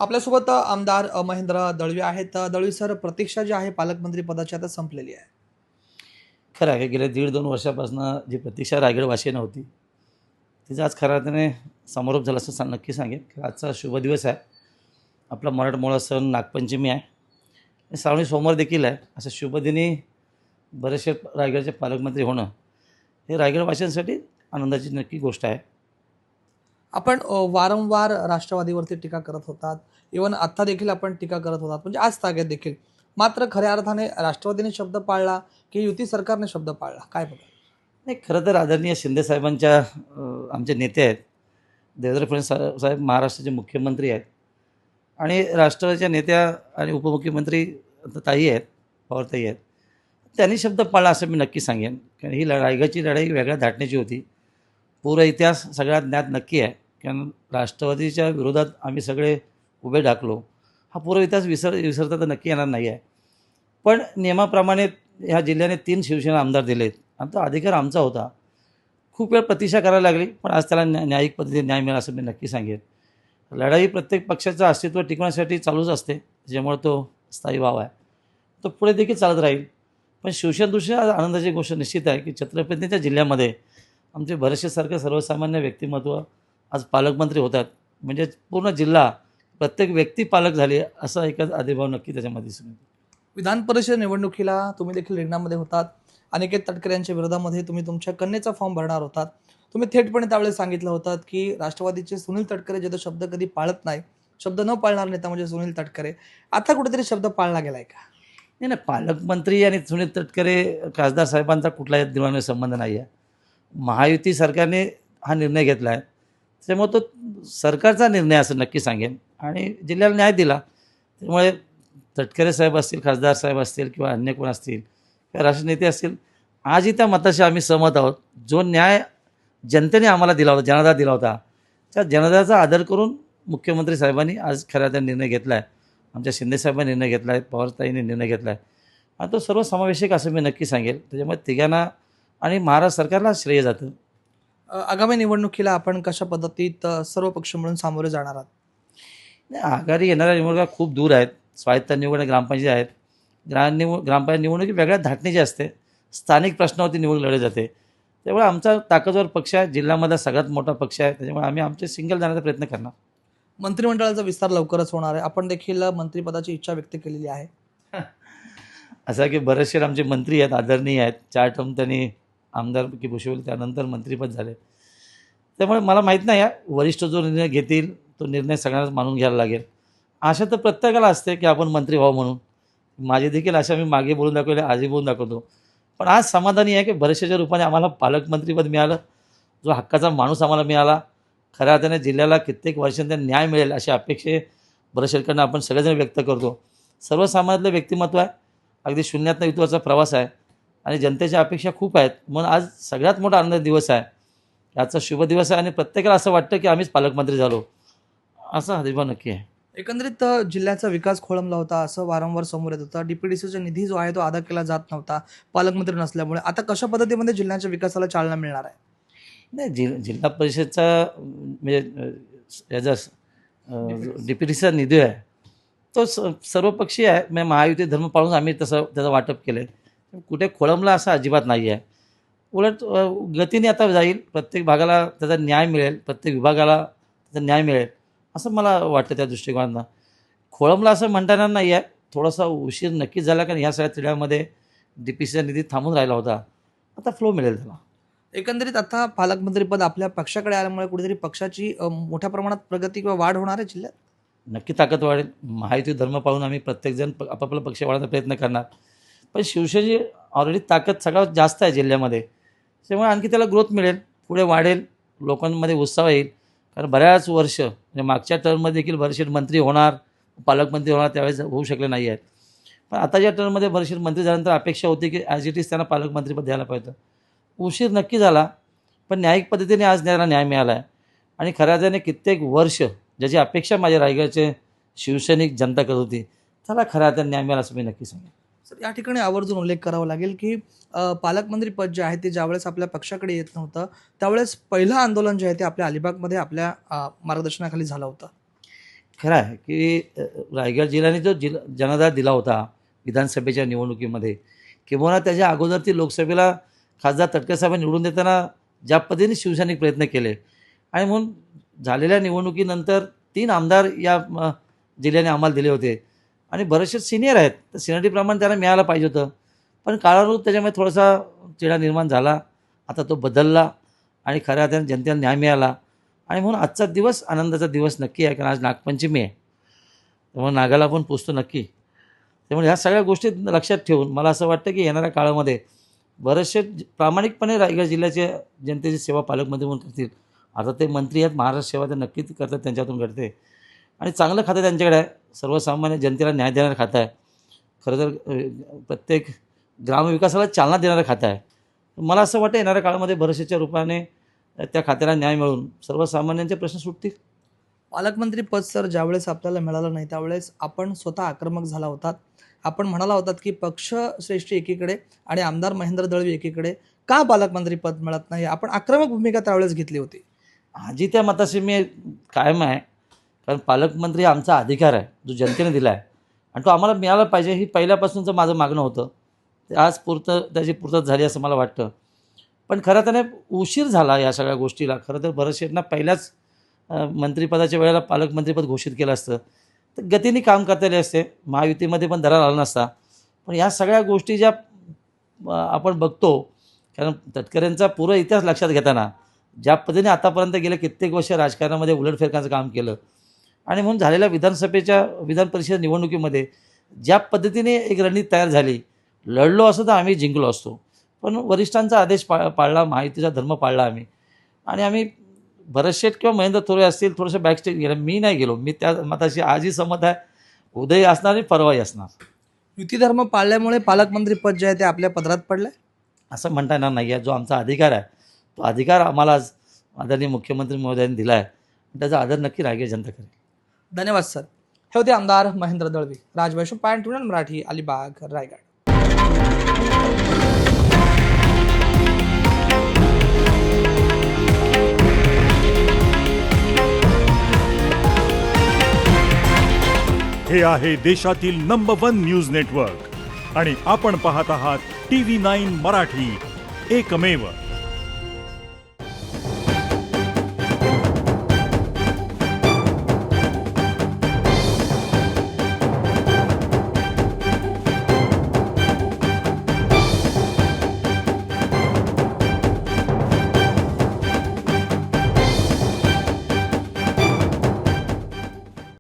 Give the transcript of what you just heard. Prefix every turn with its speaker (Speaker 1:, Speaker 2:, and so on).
Speaker 1: आपल्यासोबत आमदार महेंद्र दळवी आहेत. दळवी सर, प्रतीक्षा जी आहे पालकमंत्री पदाची आता संपलेली आहे.
Speaker 2: खरं आहे की गेल्या 1.5-2 वर्षापासून जी प्रतीक्षा रायगडवासीयांना होती, तिचा आज खऱ्या अर्थाने समारोप झाला असं नक्की सांगेन. की आजचा शुभ दिवस आहे. आपला मराठमोळा सण नागपंचमी आहे. आणि श्रावणी सोमवार देखील आहे. अशा शुभदिनी बरेचसे रायगडचे पालकमंत्री होणं, हे रायगडवासियांसाठी आनंदाची नक्की गोष्ट आहे.
Speaker 1: आपण वारंवार राष्ट्रवादीवरती टीका करत होतात. इव्हन आत्ता देखील आपण टीका करत होतात, म्हणजे आज ताग्यात देखील. मात्र खऱ्या अर्थाने राष्ट्रवादीने शब्द पाळला की युती सरकारने शब्द पाळला, काय बघा?
Speaker 2: नाही, खरं तर आदरणीय शिंदेसाहेबांच्या आमचे नेते आहेत. देवेंद्र फडणवीस साहेब महाराष्ट्राचे मुख्यमंत्री आहेत. आणि राष्ट्रवादीच्या नेत्या आणि उपमुख्यमंत्री ताई आहेत, पवारताई आहेत. त्यांनी शब्द पाळला असं मी नक्की सांगेन. कारण ही रायगडची लढाई वेगळ्या धाटण्याची होती. पूर्ण इतिहास सगळ्यात ज्ञात नक्की आहे. कारण राष्ट्रवादीच्या विरोधात आम्ही सगळे उभे ठाकलो. हा पूर्व इतिहास विसरता तर नक्की येणार नाही आहे. पण नियमाप्रमाणे ह्या जिल्ह्याने 3 शिवसेना आमदार दिलेत आणि तो अधिकार आमचा होता. खूप वेळ प्रतीक्षा करायला लागली, पण आज त्याला न्यायिक पद्धतीने न्याय मिळाला असं मी नक्की सांगेन. लढाई प्रत्येक पक्षाचं अस्तित्व टिकवण्यासाठी चालूच असते, त्याच्यामुळे तो स्थायी व्हावा आहे. तो पुढे देखील चालत राहील. पण शिवसेनेदृष्ट्या आनंदाची गोष्ट निश्चित आहे की छत्रपतींच्या जिल्ह्यामध्ये आमचे बरेचसे सारखे सर्वसामान्य व्यक्तिमत्व आज पालकमंत्री होतात. म्हणजे पूर्ण जिल्हा, प्रत्येक व्यक्ती पालक झाली असा एकच आदिभाव नक्की त्याच्यामध्ये दिसून येतो.
Speaker 1: विधान परिषद निवडणुकीला तुम्ही देखील रिंगणामध्ये होतात. अनिकेत तटकरे यांच्या विरोधामध्ये तुम्ही तुमच्या कन्येचा फॉर्म भरणार होतात. तुम्ही थेटपणे त्यावेळेस सांगितलं होतं की राष्ट्रवादीचे सुनील तटकरे जे तो शब्द कधी पाळत नाही, शब्द न पाळणार नेता म्हणजे सुनील तटकरे. आता कुठेतरी शब्द पाळला गेलाय का?
Speaker 2: नाही नाही, पालकमंत्री आणि सुनील तटकरे खासदार साहेबांचा कुठलाही दिवाणी संबंध नाही आहे. महायुती सरकारने हा निर्णय घेतला आहे. त्यामुळे तो सरकारचा निर्णय असं नक्की सांगेन आणि जिल्ह्याला न्याय दिला. त्यामुळे तटकरे साहेब असतील, खासदार साहेब असतील किंवा अन्य कोण असतील किंवा राष्ट्रीय नेते असतील, आजही त्या मताशी आम्ही सहमत आहोत. जो न्याय जनतेने आम्हाला दिला होता, जनाधार दिला होता, त्या जनाधाराचा आदर करून मुख्यमंत्री साहेबांनी आज खऱ्या अर्थाने निर्णय घेतला आहे. आमच्या शिंदेसाहेबांनी निर्णय घेतला आहे, पवारताईंनी निर्णय घेतला आहे आणि तो सर्वसमावेशक असं मी नक्की सांगेल. त्याच्यामुळे तिघांना आणि महाराष्ट्र सरकारला श्रेय जातं.
Speaker 1: आगामी निवडणुकीला आपण कशा पद्धतीत सर्व पक्ष मिळून सामोरे जाणार आहात?
Speaker 2: नाही, आघाडी येणाऱ्या निवडणुका खूप दूर आहेत. स्वायत्त निवडणूक ग्रामपंचायत आहेत. ग्रामपंचायत निवडणुकी वेगळ्या धाटणीची असते. स्थानिक प्रश्नावरती निवडणूक लढली जाते. त्यामुळे आमचा ताकदवर पक्ष आहे, जिल्ह्यामधला सगळ्यात मोठा पक्ष आहे. त्याच्यामुळे आम्ही आमचे सिंगल जाण्याचा प्रयत्न करणार.
Speaker 1: मंत्रिमंडळाचा विस्तार लवकरच होणार आहे. आपण देखील मंत्रिपदाची इच्छा व्यक्त केलेली आहे.
Speaker 2: असं आहे की बरेचसे आमचे मंत्री आहेत, आदरणीय आहेत. 4 टर्म त्यांनी आमदारकी भूषवली, त्यानंतर मंत्रिपद झाले. त्यामुळे मला माहीत नाही आहे, वरिष्ठ जो निर्णय घेतील तो निर्णय सगळ्यांनाच मानून घ्यायला लागेल. आशा तर प्रत्येकाला असते की आपण मंत्री व्हावं म्हणून. माझी देखील आशा मी मागे बोलून दाखवली, आजही बोलून दाखवतो. पण आज समाधानी आहे की बरेचशाच्या रूपाने आम्हाला पालकमंत्रीपद मिळालं. जो हक्काचा माणूस आम्हाला मिळाला. खऱ्या अर्थाने जिल्ह्याला कित्येक वर्षांनी न्याय मिळेल अशी अपेक्षा बरेचशांकडून आपण सगळेजण व्यक्त करतो. सर्वसामान्यातलं व्यक्तिमत्व आहे. अगदी शून्यातनं इथवरचा प्रवास आहे आणि जनतेच्या अपेक्षा खूप आहेत. म्हणून आज सगळ्यात मोठा आनंद दिवस आहे. आजचा शुभ दिवस आहे आणि प्रत्येकाला असं वाटतं की आम्हीच पालकमंत्री झालो, असा अभिमान नक्की आहे.
Speaker 1: एकंदरीत जिल्ह्याचा विकास खोळंबला होता असं वारंवार समोर येत होतं. DPDCचा निधी जो आहे तो अदा केला जात नव्हता पालकमंत्री नसल्यामुळे. आता कशा पद्धतीमध्ये जिल्ह्याच्या विकासाला चालना मिळणार आहे?
Speaker 2: नाही, जिल्हा परिषदचा म्हणजे याचा DPDCचा निधी आहे तो सर्वपक्षीय आहे. म्हणजे महायुती धर्म पाळून आम्ही तसं त्याचं वाटप केलं आहे. कुठे खोळंबला असं अजिबात नाही आहे. उलट गतीने आता जाईल. प्रत्येक भागाला त्याचा न्याय मिळेल, प्रत्येक विभागाला त्याचा न्याय मिळेल असं मला वाटतं. त्या दृष्टिकोनातनं खोळंबला असं म्हणता येणार नाही आहे. थोडासा उशीर नक्कीच झाला, कारण ह्या सगळ्या तिढ्यामध्ये DPCचा निधी थांबून राहिला होता. आता फ्लो मिळेल त्याला.
Speaker 1: एकंदरीत आता पालकमंत्रीपद आपल्या पक्षाकडे आल्यामुळे कुठेतरी पक्षाची मोठ्या प्रमाणात प्रगती किंवा वाढ होणार आहे जिल्ह्यात?
Speaker 2: नक्की ताकद वाढेल. महायुती धर्म पाळून आम्ही प्रत्येकजण आपापला पक्ष वाढवण्याचा प्रयत्न करणार. पण शिवसेनेची ऑलरेडी ताकद सगळ्यात जास्त आहे जिल्ह्यामध्ये. त्यामुळे आणखी त्याला ग्रोथ मिळेल, पुढे वाढेल, लोकांमध्ये उत्साह येईल. कारण बऱ्याच वर्ष म्हणजे मागच्या टर्ममध्ये देखील बरेचसे मंत्री होणार, पालकमंत्री होणार, त्यावेळेस होऊ शकले नाही आहेत. पण आताच्या टर्ममध्ये बरेचसे मंत्री झाल्यानंतर अपेक्षा होती की ॲज इट इज त्यांना पालकमंत्रीपद द्यायला पाहिजे. उशीर नक्की झाला, पण न्यायिक पद्धतीने आज त्याला न्याय मिळाला आहे. आणि खऱ्या अर्थाने कित्येक वर्ष ज्याची अपेक्षा माझ्या रायगडचे शिवसैनिक जनता करत होती, त्याला खऱ्या अर्थाने न्याय मिळाला असं मी नक्की सांगेन.
Speaker 1: सर, या ठिकाणी आवर्जून उल्लेख करावा लागेल की पालकमंत्री पद जे आहे ते ज्यावेळेस आपल्या पक्षाकडे येत नव्हतं त्यावेळेस पहिलं आंदोलन जे आहे ते आपल्या अलिबागमध्ये आपल्या मार्गदर्शनाखाली झालं होतं.
Speaker 2: खरं आहे की रायगड जिल्ह्याने जो जनाधार दिला होता विधानसभेच्या निवडणुकीमध्ये, किंवा त्याच्या अगोदर ती लोकसभेला खासदार तटकरे साहेब निवडून देताना ज्या पद्धतीने शिवसैनिक प्रयत्न केले, आणि म्हणून झालेल्या निवडणुकीनंतर 3 आमदार या जिल्ह्याने आम्हाला दिले होते, आणि बरेचसे सिनियर आहेत, तर सिनियरिटीप्रमाणे त्यांना मिळायला पाहिजे होतं. पण काळानुरूप त्याच्यामुळे थोडासा चिडा निर्माण झाला. आता तो बदलला आणि खऱ्या अर्थाने जनतेला न्याय मिळाला, आणि म्हणून आजचा दिवस आनंदाचा दिवस नक्की आहे, कारण आज नागपंचमी आहे. त्यामुळे नागाला पण पुजतो नक्की. त्यामुळे ह्या सगळ्या गोष्टी लक्षात ठेवून मला असं वाटतं की येणाऱ्या काळामध्ये बरेचसे प्रामाणिकपणे रायगड जिल्ह्याच्या जनतेची सेवा पालकमंत्री म्हणून करतील. आता ते मंत्री आहेत, महाराष्ट्र सेवा ते नक्की करतात, त्यांच्यातून घडते, आणि चांगलं खातं त्यांच्याकडे आहे. सर्वसामान्य जनतेला न्याय देणारं खातं आहे. खरं तर प्रत्येक ग्रामविकासाला चालना देणारं खातं आहे. मला असं वाटतं येणाऱ्या काळामध्ये बरेचशाच्या रूपाने त्या खात्याला न्याय मिळून सर्वसामान्यांचे प्रश्न सुटतील.
Speaker 1: पालकमंत्री पद सर ज्यावेळेस आपल्याला मिळालं नाही त्यावेळेस आपण स्वतः आक्रमक झाला होतात. आपण म्हणाला होतात की पक्षश्रेष्ठी एकीकडे आणि आमदार महेंद्र दळवी एकीकडे, का पालकमंत्री पद मिळत नाही, आपण आक्रमक भूमिका त्यावेळेस घेतली होती.
Speaker 2: आजी त्या मताशी मी कायम आहे, कारण पालकमंत्री हा आमचा अधिकार आहे जो जनतेने दिला आहे, आणि तो आम्हाला मिळाला पाहिजे ही पहिल्यापासूनचं माझं मागणं होतं. ते आज त्याची पूर्तता झाली असं मला वाटतं. पण खरं त्याने उशीर झाला या सगळ्या गोष्टीला. खरं तर बरेचशेंना पहिल्याच मंत्रिपदाच्या वेळेला पालकमंत्रीपद घोषित केलं असतं तर गतीने काम करता आले असते, महायुतीमध्ये पण दरार आला नसता. पण या सगळ्या गोष्टी ज्या आपण बघतो, कारण तटकरेंचा पूर्ण इतिहास लक्षात घेताना ज्या पद्धतीने आतापर्यंत गेले कित्येक वर्ष राजकारणामध्ये उलटफेरकांचं काम केलं, आणि म्हणून झालेल्या विधान परिषद निवडणुकीमध्ये ज्या पद्धतीने एक रणनीती तयार झाली, लढलो असतो तर आम्ही जिंकलो असतो. पण वरिष्ठांचा आदेश पाळला, महायुतीचा धर्म पाळला आम्ही, आणि आम्ही भरतशेठ किंवा महेंद्र थोरे असतील थोडंसं बॅकस्टेज गेलं, मी नाही गेलो. मी त्या मताशी आजही सहमत आहे. उदय असणार आणि परवाही असणार.
Speaker 1: युती धर्म पाळल्यामुळे पालकमंत्री पद जे आहे ते आपल्या पदरात पडलंय
Speaker 2: असं म्हणता येणार नाही आहे. जो आमचा अधिकार आहे तो अधिकार आम्हाला आज आदरणीय मुख्यमंत्री महोदयांनी दिला आहे, त्याचा आदर नक्की रायगड जनता करेल.
Speaker 1: धन्यवाद सर. हे होते आमदार महेंद्र दळवी. राजवैश्व पॉइंट मराठी, अलिबाग, रायगड.
Speaker 3: हे आहे देशातील नंबर 1 न्यूज नेटवर्क, आणि आपण पाहत आहात TV9 मराठी, एकमेव.